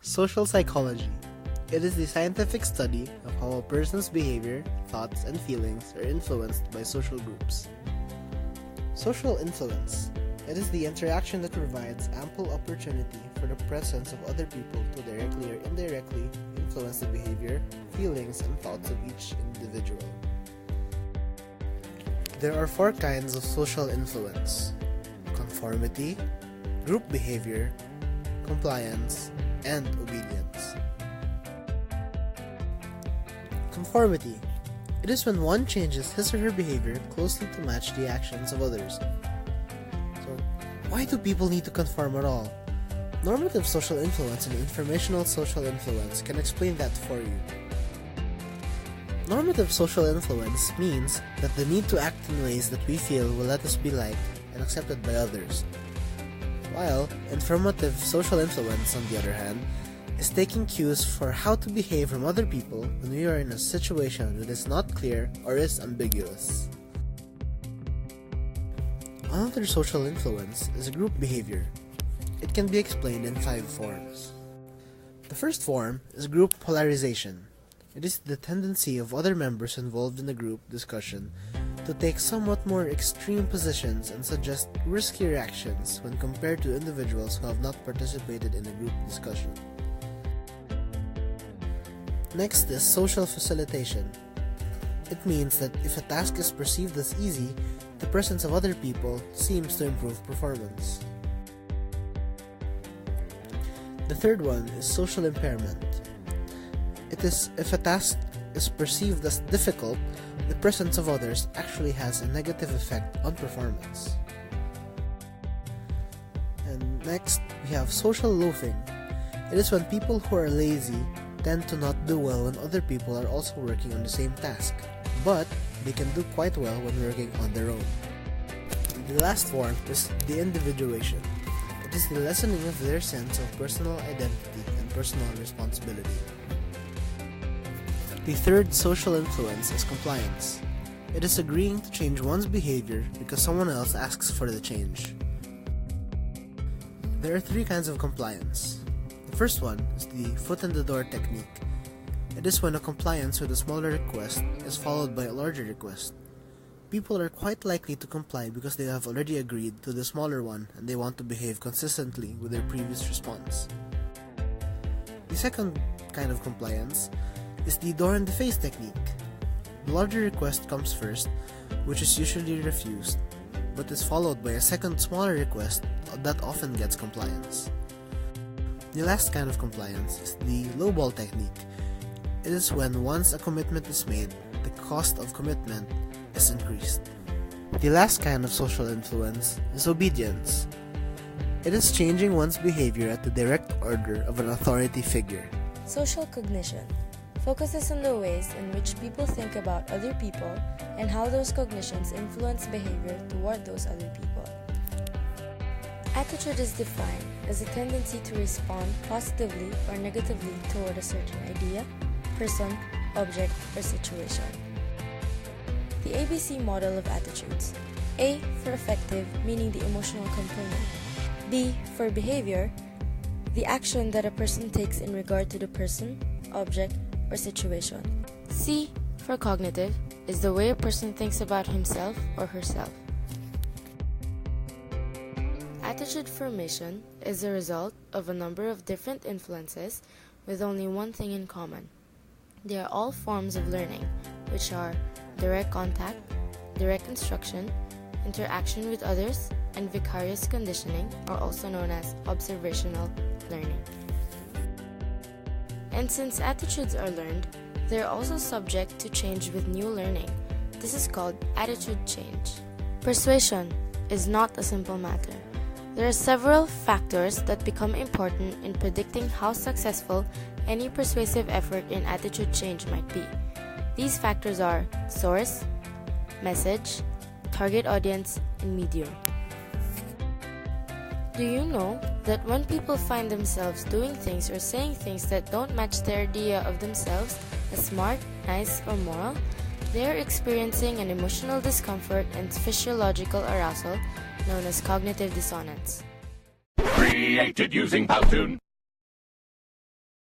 Social psychology. It is the scientific study of how a person's behavior, thoughts, and feelings are influenced by social groups. Social influence. It is the interaction that provides ample opportunity for the presence of other people to directly or indirectly influence the behavior, feelings, and thoughts of each individual. There are 4 kinds of social influence: conformity, group behavior, compliance, and obedience. Conformity. It is when one changes his or her behavior closely to match the actions of others. So, why do people need to conform at all? Normative social influence and informational social influence can explain that for you. Normative social influence means that the need to act in ways that we feel will let us be liked and accepted by others. While informative social influence, on the other hand, is taking cues for how to behave from other people when we are in a situation that is not clear or is ambiguous. Another social influence is group behavior. It can be explained in 5 forms. The first form is group polarization. It is the tendency of other members involved in the group discussion to take somewhat more extreme positions and suggest riskier actions when compared to individuals who have not participated in a group discussion. Next is social facilitation. It means that if a task is perceived as easy, the presence of other people seems to improve performance. The third one is social impairment. It is if a task is perceived as difficult, the presence of others actually has a negative effect on performance. And next, we have social loafing. It is when people who are lazy tend to not do well when other people are also working on the same task, but they can do quite well when working on their own. The last form is the individuation. It is the lessening of their sense of personal identity and personal responsibility. The third social influence is compliance. It is agreeing to change one's behavior because someone else asks for the change. There are 3 kinds of compliance. The first one is the foot in the door technique. It is when a compliance with a smaller request is followed by a larger request. People are quite likely to comply because they have already agreed to the smaller one and they want to behave consistently with their previous response. The second kind of compliance is the door in the face technique. The larger request comes first, which is usually refused, but is followed by a second smaller request that often gets compliance. The last kind of compliance is the lowball technique. It is when once a commitment is made, the cost of commitment is increased. The last kind of social influence is obedience. It is changing one's behavior at the direct order of an authority figure. Social cognition focuses on the ways in which people think about other people and how those cognitions influence behavior toward those other people. Attitude is defined as a tendency to respond positively or negatively toward a certain idea, person, object, or situation. The ABC model of attitudes: A for affective, meaning the emotional component; B for behavior, the action that a person takes in regard to the person, object, or situation. C for cognitive is the way a person thinks about himself or herself. Attitude formation is a result of a number of different influences with only one thing in common. They are all forms of learning, which are direct contact, direct instruction, interaction with others, and vicarious conditioning, or also known as observational learning. And since attitudes are learned, they are also subject to change with new learning. This is called attitude change. Persuasion is not a simple matter. There are several factors that become important in predicting how successful any persuasive effort in attitude change might be. These factors are source, message, target audience, and medium. Do you know that when people find themselves doing things or saying things that don't match their idea of themselves as smart, nice, or moral, they are experiencing an emotional discomfort and physiological arousal known as cognitive dissonance. Created using Powtoon.